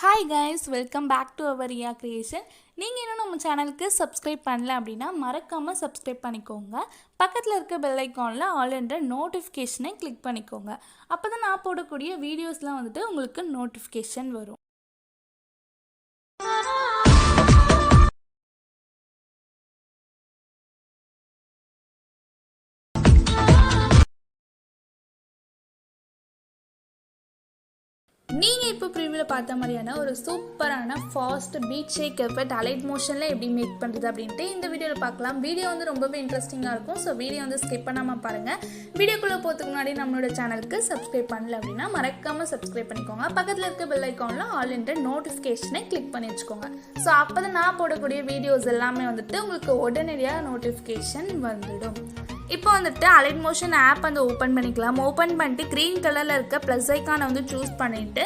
Hi guys, welcome back to our Riya Creation. நீங்கள் இன்னும் நம்ம சேனலுக்கு சப்ஸ்கிரைப் பண்ணல அப்படின்னா மறக்காமல் சப்ஸ்கிரைப் பண்ணிக்கோங்க. பக்கத்தில் இருக்க பெல் ஐக்கானில் ஆல் என்ற நோட்டிஃபிகேஷனை கிளிக் பண்ணிக்கோங்க. அப்போ தான் நான் போடக்கூடிய வீடியோஸ்லாம் உங்களுக்கு நோட்டிஃபிகேஷன் வரும். நீங்கள் இப்போ ப்ரிவியூவில் பார்த்த மாதிரியான ஒரு சூப்பரான ஃபாஸ்ட் பீட் ஷேக் எஃபெக்ட் அலைட் மோஷனில் எப்படி மேக் பண்ணுறது அப்படின்ட்டு இந்த வீடியோவில் பார்க்கலாம். வீடியோ ரொம்பவே இன்ட்ரெஸ்டிங்காக இருக்கும். ஸோ வீடியோ ஸ்கிப் பண்ணாமல் பாருங்கள். வீடியோக்குள்ளே போகிறதுக்கு முன்னாடி நம்மளோட சேனலுக்கு சப்ஸ்கிரைப் பண்ணல அப்படின்னா மறக்காமல் சப்ஸ்கிரைப் பண்ணிக்கோங்க. பக்கத்தில் இருக்க பெல் ஐக்கானில் ஆல் என்ற நோட்டிஃபிகேஷனை கிளிக் பண்ணி வச்சுக்கோங்க. ஸோ அப்போ தான் நான் போடக்கூடிய வீடியோஸ் எல்லாமே உங்களுக்கு உடனடியாக நோட்டிஃபிகேஷன் வந்துடும். இப்போ அலைட் மோஷன் ஆப் ஓப்பன் பண்ணிக்கலாம். ஓப்பன் பண்ணிட்டு க்ரீன் கலரில் இருக்க ப்ளஸ் ஐக்கானை சூஸ் பண்ணிவிட்டு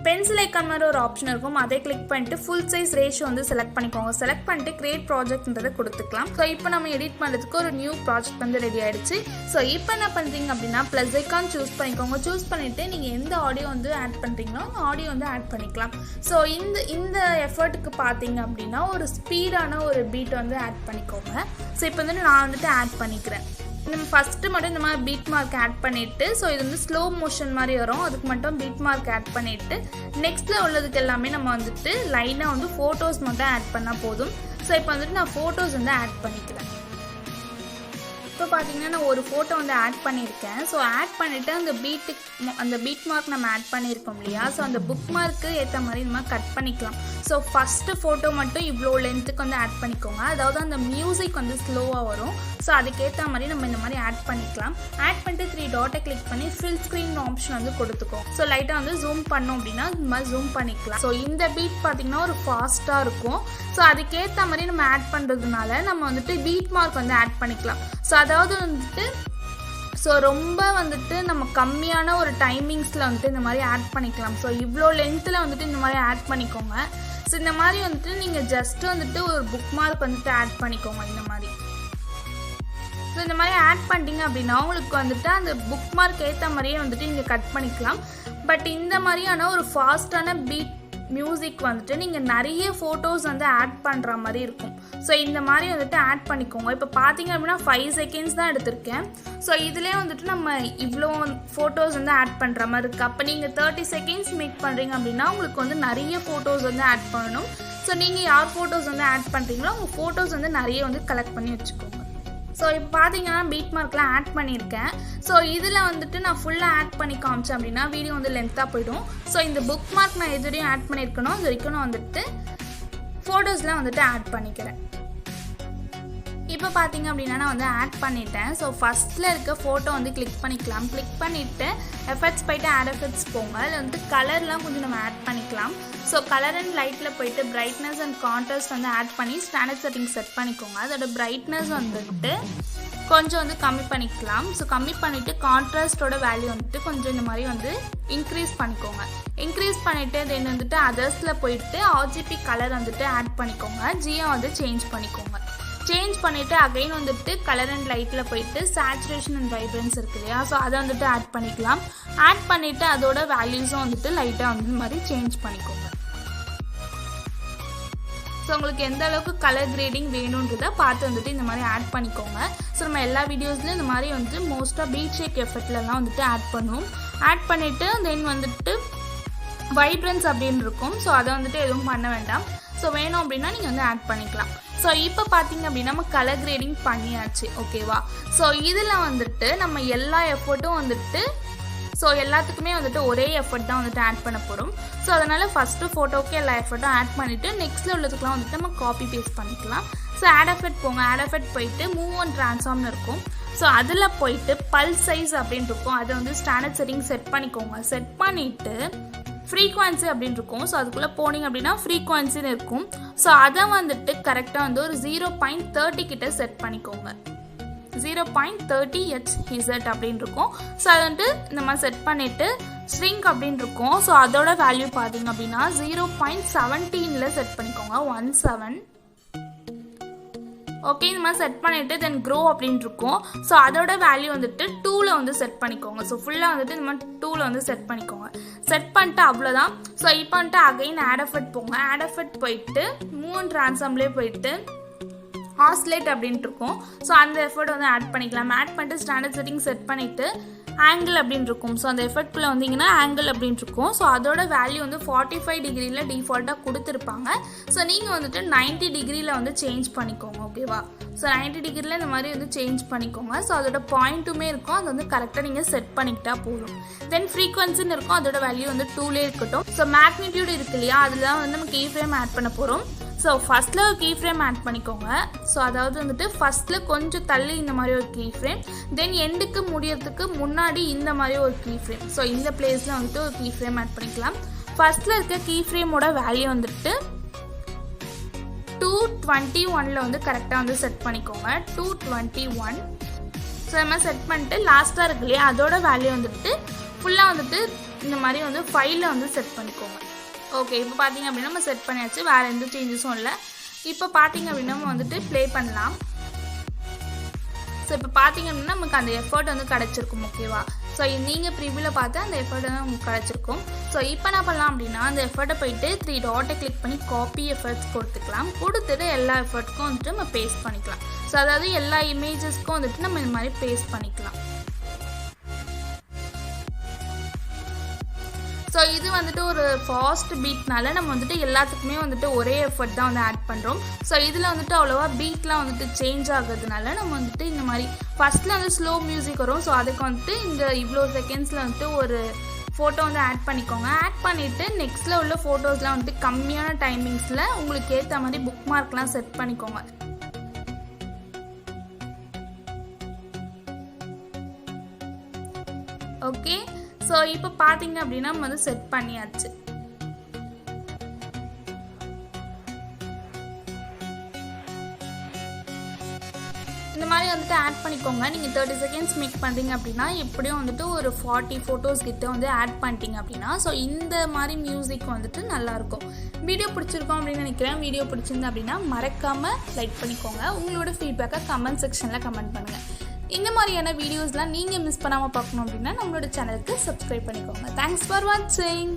பென்சில் ஐக்கான் மாதிரி ஒரு ஆப்ஷன் இருக்கும், அதை கிளிக் பண்ணிட்டு ஃபுல் சைஸ் ரேஷியோ செலக்ட் பண்ணிக்கோங்க. செலக்ட் பண்ணிட்டு கிரியேட் ப்ராஜெக்ட்ன்றதை கொடுத்துக்கலாம். ஸோ இப்போ நம்ம எடிட் பண்ணுறதுக்கு ஒரு நியூ ப்ராஜெக்ட் ரெடி ஆகிடுச்சு. ஸோ இப்போ என்ன பண்ணுறீங்க அப்படின்னா ப்ளஸ் ஐக்கான் சூஸ் பண்ணிக்கோங்க. சூஸ் பண்ணிவிட்டு நீங்கள் எந்த ஆடியோ ஆட் பண்ணுறீங்களோ அந்த ஆடியோ ஆட் பண்ணிக்கலாம். ஸோ இந்த எஃபர்ட்டுக்கு பார்த்தீங்க அப்படின்னா ஒரு ஸ்பீடான ஒரு பீட் ஆட் பண்ணிக்கோங்க. ஸோ இப்போ நான் ஆட் பண்ணிக்கிறேன். நம்ம ஃபஸ்ட்டு மட்டும் இந்த மாதிரி பீட் மார்க் ஆட் பண்ணிவிட்டு, ஸோ இது ஸ்லோ மோஷன் மாதிரி வரும், அதுக்கு மட்டும் பீட் மார்க் ஆட் பண்ணிவிட்டு நெக்ஸ்ட்டில் உள்ளதுக்கு எல்லாமே நம்ம லைனாக ஃபோட்டோஸ் மட்டும் ஆட் பண்ணால் போதும். ஸோ இப்போ நான் ஃபோட்டோஸ் ஆட் பண்ணிக்கிறேன். இப்போ பார்த்தீங்கன்னா நான் ஒரு ஃபோட்டோ ஆட் பண்ணியிருக்கேன். ஸோ ஆட் பண்ணிவிட்டு அந்த பீட் மார்க் நம்ம ஆட் பண்ணியிருக்கோம் இல்லையா, ஸோ அந்த புக் மார்க்கு ஏற்ற மாதிரி இந்த மாதிரி கட் பண்ணிக்கலாம். ஸோ ஃபஸ்ட்டு ஃபோட்டோ மட்டும் இவ்வளோ லென்த்துக்கு ஆட் பண்ணிக்கோங்க. அதாவது அந்த மியூசிக் ஸ்லோவாக வரும். ஸோ அதுக்கேற்ற மாதிரி நம்ம இந்த மாதிரி ஆட் பண்ணிக்கலாம். ஆட் பண்ணிட்டு 3 டாட்டை கிளிக் பண்ணி ஃபில் ஸ்க்ரீன் ஆப்ஷன் கொடுத்துக்கோம். ஸோ லைட்டாக ஜூம் பண்ணோம் அப்படின்னா இந்த மாதிரி ஜூம் பண்ணிக்கலாம். ஸோ இந்த பீட் பார்த்தீங்கன்னா ஒரு ஃபாஸ்ட்டாக இருக்கும். ஸோ அதுக்கேற்ற மாதிரி நம்ம ஆட் பண்ணுறதுனால நம்ம பீட் மார்க் ஆட் பண்ணிக்கலாம். ஸோ அதாவது ஸோ ரொம்ப நம்ம கம்மியான ஒரு டைமிங்ஸில் இந்த மாதிரி ஆட் பண்ணிக்கலாம். ஸோ இவ்வளோ லென்த்தில் இந்த மாதிரி ஆட் பண்ணிக்கோங்க. ஸோ இந்த மாதிரி நீங்கள் ஜஸ்ட்டு ஒரு புக் மார்க் ஆட் பண்ணிக்கோங்க இந்த மாதிரி. ஸோ இந்த மாதிரி ஆட் பண்ணிட்டீங்க அப்படின்னா உங்களுக்கு அந்த புக் மார்க் ஏற்ற மாதிரியே நீங்கள் கட் பண்ணிக்கலாம். பட் இந்த மாதிரியான ஒரு ஃபாஸ்டான பீட் மியூசிக் நீங்கள் நிறைய ஃபோட்டோஸ் ஆட் பண்ணுற மாதிரி இருக்கும். ஸோ இந்த மாதிரி ஆட் பண்ணிக்கோங்க. இப்போ பார்த்தீங்க அப்படின்னா 5 செகண்ட்ஸ் தான் எடுத்திருக்கேன். ஸோ இதிலே நம்ம இவ்வளோ ஃபோட்டோஸ் ஆட் பண்ணுற மாதிரி இருக்குது. அப்போ நீங்கள் 30 செகண்ட்ஸ் மேக் பண்ணுறீங்க அப்படின்னா உங்களுக்கு நிறைய ஃபோட்டோஸ் ஆட் பண்ணணும். ஸோ நீங்கள் யார் ஃபோட்டோஸ் ஆட் பண்ணுறீங்களோ உங்கள் ஃபோட்டோஸ் நிறைய கலெக்ட் பண்ணி வச்சுக்கோங்க. ஸோ இப்போ பார்த்தீங்கன்னா பீட் மார்க்லாம் ஆட் பண்ணியிருக்கேன். ஸோ இதில் நான் ஃபுல்லாக ஆட் பண்ணி காமிச்சேன் அப்படின்னா வீடியோ லென்த்தாக போய்டும். ஸோ இந்த புக் மார்க் நான் எது வரையும் ஆட் பண்ணியிருக்கணும் அது வரைக்கும் நான் ஃபோட்டோஸ்லாம் ஆட் பண்ணிக்கிறேன். இப்போ பார்த்தீங்க அப்படின்னா நான் ஆட் பண்ணிட்டேன். ஸோ ஃபஸ்ட்டில் இருக்க ஃபோட்டோ கிளிக் பண்ணிக்கலாம். கிளிக் பண்ணிவிட்டு எஃபெக்ட்ஸ் போய்ட்டு ஆட் எஃபெக்ட்ஸ் போங்க. அதில் கலர்லாம் கொஞ்சம் நம்ம ஆட் பண்ணிக்கலாம். ஸோ கலர் அண்ட் லைட்டில் போய்ட்டு பிரைட்னஸ் அண்ட் கான்ட்ராஸ்ட் ஆட் பண்ணி ஸ்டாண்டர்ட் செட்டிங் செட் பண்ணிக்கோங்க. அதோட பிரைட்னஸ் கொஞ்சம் கம்மி பண்ணிக்கலாம். ஸோ கம்மி பண்ணிவிட்டு கான்ட்ராஸ்டோட வேல்யூ கொஞ்சம் இந்த மாதிரி இன்க்ரீஸ் பண்ணிக்கோங்க. இன்க்ரீஸ் பண்ணிவிட்டு தென் அதர்ஸில் போயிட்டு RGB கலர் ஆட் பண்ணிக்கோங்க. ஜியை சேஞ்ச் பண்ணிக்கோங்க. சேஞ்ச் பண்ணிவிட்டு அகைன் கலர் அண்ட் லைட்டில் போயிட்டு சேச்சுரேஷன் அண்ட் வைப்ரன்ஸ் இருக்கு இல்லையா, ஸோ அதை ஆட் பண்ணிக்கலாம். ஆட் பண்ணிவிட்டு அதோட வேல்யூஸும் லைட்டாக இந்த மாதிரி சேஞ்ச் பண்ணிக்கோங்க. ஸோ உங்களுக்கு எந்த அளவுக்கு கலர் கிரேடிங் வேணுன்றதை பார்த்து இந்த மாதிரி ஆட் பண்ணிக்கோங்க. ஸோ நம்ம எல்லா வீடியோஸ்லையும் இந்த மாதிரி மோஸ்ட்டாக பீட் ஷேக் எஃபெக்ட்லலாம் ஆட் பண்ணுவோம். ஆட் பண்ணிவிட்டு தென் வைப்ரன்ஸ் அப்படின்னு இருக்கும். ஸோ அதை எதுவும் பண்ண வேண்டாம். ஸோ வேணும் அப்படின்னா நீங்கள் ஆட் பண்ணிக்கலாம். ஸோ இப்போ பார்த்தீங்க அப்படின்னா நம்ம கலர் கிரேடிங் பண்ணியாச்சு, ஓகேவா. ஸோ இதில் நம்ம எல்லா எஃபர்ட்டும் ஸோ எல்லாத்துக்குமே ஒரே எஃபர்ட் தான் ஆட் பண்ண போகிறோம். ஸோ அதனால் ஃபஸ்ட்டு ஃபோட்டோவுக்கு எல்லா எஃபர்ட்டும் ஆட் பண்ணிவிட்டு நெக்ஸ்ட்டில் உள்ளதுக்குலாம் நம்ம காப்பி பேஸ்ட் பண்ணிக்கலாம். ஸோ ஆட் எஃபெக்ட் போங்க. ஆட் எஃபெக்ட் போயிட்டு மூவ் அண்ட் ட்ரான்ஸ்ஃபார்ம்னு இருக்கும். ஸோ அதில் போயிட்டு பல்ஸ் சைஸ் அப்படின்னு இருக்கும். அதை ஸ்டாண்டர்ட் செட்டிங் செட் பண்ணிக்கோங்க. செட் பண்ணிவிட்டு ஃப்ரீக்வன்சி அப்படின்னு இருக்கும். ஸோ அதுக்குள்ளே போனீங்க அப்படின்னா ஃப்ரீக்வன்சின்னு இருக்கும். ஸோ அதை கரெக்டாக ஒரு 0.30 கிட்ட செட் பண்ணிக்கோங்க. 0.30 Hz அப்படின்னு இருக்கும். ஸோ அதை இந்த மாதிரி செட் பண்ணிவிட்டு ஸ்ட்ரிங் அப்படின்னு இருக்கும். ஸோ அதோட வேல்யூ பார்த்தீங்க அப்படின்னா 0.17 செட் பண்ணிக்கோங்க. 17 ஓகே, இந்த மாதிரி செட் பண்ணிவிட்டு தென் க்ரோ அப்படின்னு இருக்கும். ஸோ அதோட வேல்யூ வந்துட்டு 2ல் வந்து செட் பண்ணிக்கோங்க. ஸோ ஃபுல்லாக வந்துட்டு இந்த மாதிரி 2ல் வந்து செட் பண்ணிக்கோங்க. செட் பண்ணிட்டு அவ்வளோதான். ஸோ இப்போ வந்துட்டு அகைன் ஆட் எஃபெக்ட் போங்க. ஆட் எஃபெக்ட் போயிட்டு மூவ் அண்ட் ட்ரான்ஸ்ஃபார்ம்லேயே போயிட்டு ஆஸ்லேட் அப்படின்ட்டு இருக்கும். ஸோ அந்த எஃபர்ட் வந்து ஆட் பண்ணிக்கலாம். ஆட் பண்ணிட்டு ஸ்டாண்டர்ட் செட்டிங் செட் பண்ணிவிட்டு ஆங்கிள் அப்படின்னு இருக்கும். ஸோ அந்த எஃபெக்ட்குள்ளே வந்தீங்கன்னா ஆங்கிள் அப்படின்னு இருக்கும். ஸோ அதோட வேல்யூ வந்து 45 டிகிரியில் டிஃபால்ட்டாக கொடுத்துருப்பாங்க. ஸோ நீங்கள் வந்துட்டு 90 டிகிரியில் வந்து சேஞ்ச் பண்ணிக்கோங்க. ஓகேவா? ஸோ 90 டிகிரியில் இந்த மாதிரி வந்து சேஞ்ச் பண்ணிக்கோங்க. ஸோ அதோட பாயிண்ட்டுமே இருக்கும். அது வந்து கரெக்டாக நீங்கள் செட் பண்ணிக்கிட்டா போதும். தென் ஃப்ரீக்வன்சின்னு இருக்கும். அதோட வேல்யூ வந்து 2லே இருக்கட்டும். ஸோ மேக்னிடியூட் இருக்கு இல்லையா, அதில் தான் வந்து நம்ம கீ ஃப்ரேம் ஆட் பண்ண போகிறோம். ஸோ ஃபஸ்ட்டில் ஒரு கீ ஃப்ரேம் ஆட் பண்ணிக்கோங்க. ஸோ அதாவது வந்துட்டு ஃபஸ்ட்டில் கொஞ்சம் தள்ளி இந்த மாதிரி ஒரு கீ ஃப்ரேம், தென் எண்டுக்கு முடியறதுக்கு முன்னாடி இந்த மாதிரி ஒரு கீ ஃப்ரேம். ஸோ இந்த பிளேஸில் வந்துட்டு ஒரு கீ ஃப்ரேம் ஆட் பண்ணிக்கலாம். ஃபஸ்ட்டில் இருக்க கீ ஃப்ரேமோட வேல்யூ வந்துட்டு 221 வந்து கரெக்டாக வந்து செட் பண்ணிக்கோங்க. 221. ஸோ இந்த மாதிரி செட் பண்ணிட்டு லாஸ்ட்டாக இருக்கு இல்லையா, அதோட வேல்யூ வந்துட்டு ஃபுல்லாக வந்துட்டு இந்த மாதிரி வந்து 5ல் வந்து செட் பண்ணிக்கோங்க. ஓகே, இப்போ பார்த்தீங்க அப்படின்னா நம்ம செட் பண்ணியாச்சு. வேறு எந்த சேஞ்சஸும் இல்லை. இப்போ பார்த்தீங்க அப்படின்னா நம்ம வந்துட்டு ப்ளே பண்ணலாம். ஸோ இப்போ பார்த்தீங்க அப்படின்னா நமக்கு அந்த எஃபர்ட் வந்து கிடச்சிருக்கும். ஓகேவா? ஸோ நீங்கள் ப்ரிவியூவில் பார்த்து அந்த எஃபர்ட் வந்து உங்களுக்கு கிடச்சிருக்கும். ஸோ இப்போ என்ன பண்ணலாம் அப்படின்னா அந்த எஃபர்ட்டை போயிட்டு 3 டாட்டை கிளிக் பண்ணி காப்பி எஃபர்ட்ஸ் கொடுத்துக்கலாம். கொடுத்துட்டு எல்லா எஃபர்ட்க்கும் வந்துட்டு நம்ம பேஸ்ட் பண்ணிக்கலாம். ஸோ அதாவது எல்லா இமேஜஸ்க்கும் வந்துட்டு நம்ம இந்த மாதிரி பேஸ்ட் பண்ணிக்கலாம். ஸோ இது வந்துட்டு ஒரு ஃபாஸ்ட் பீட்னால நம்ம வந்துட்டு எல்லாத்துக்குமே வந்துட்டு ஒரே எஃபர்ட் தான் வந்து ஆட் பண்ணுறோம். ஸோ இதில் வந்துட்டு அவ்வளோவா பீட்லாம் வந்துட்டு சேஞ்ச் ஆகுறதுனால நம்ம வந்துட்டு இந்த மாதிரி ஃபஸ்ட்டில் வந்து ஸ்லோ மியூசிக் வரும். ஸோ அதுக்கு வந்துட்டு இந்த இவ்வளோ செகண்ட்ஸில் வந்துட்டு ஒரு ஃபோட்டோ வந்து ஆட் பண்ணிக்கோங்க. ஆட் பண்ணிவிட்டு நெக்ஸ்ட்டில் உள்ள ஃபோட்டோஸ்லாம் வந்துட்டு கம்மியான டைமிங்ஸில் உங்களுக்கு ஏற்ற மாதிரி புக் மார்க்லாம் செட் பண்ணிக்கோங்க. ஓகே, ஸோ இப்போ பார்த்தீங்க அப்படின்னா நம்ம வந்து செட் பண்ணியாச்சு. இந்த மாதிரி வந்துட்டு ஆட் பண்ணிக்கோங்க. நீங்கள் 30 செகண்ட்ஸ் மேக் பண்ணுறீங்க அப்படின்னா எப்படியும் வந்துட்டு ஒரு 40 ஃபோட்டோஸ் கிட்ட வந்து ஆட் பண்ணிட்டீங்க அப்படின்னா ஸோ இந்த மாதிரி மியூசிக் வந்துட்டு நல்லாயிருக்கும். வீடியோ பிடிச்சிருக்கோம் அப்படின்னு நினைக்கிறேன். வீடியோ பிடிச்சிருந்தா அப்படின்னா மறக்காமல் லைக் பண்ணிக்கோங்க. உங்களோட ஃபீட்பேக்கை கமெண்ட் செக்ஷனில் கமெண்ட் பண்ணுங்கள். இந்த மாதிரியான வீடியோஸ்லாம் நீங்கள் மிஸ் பண்ணாமல் பார்க்கணும் அப்படின்னா நம்மளோட சேனலுக்கு சப்ஸ்கிரைப் பண்ணிக்கோங்க. தேங்க்ஸ் ஃபார் வாட்சிங்.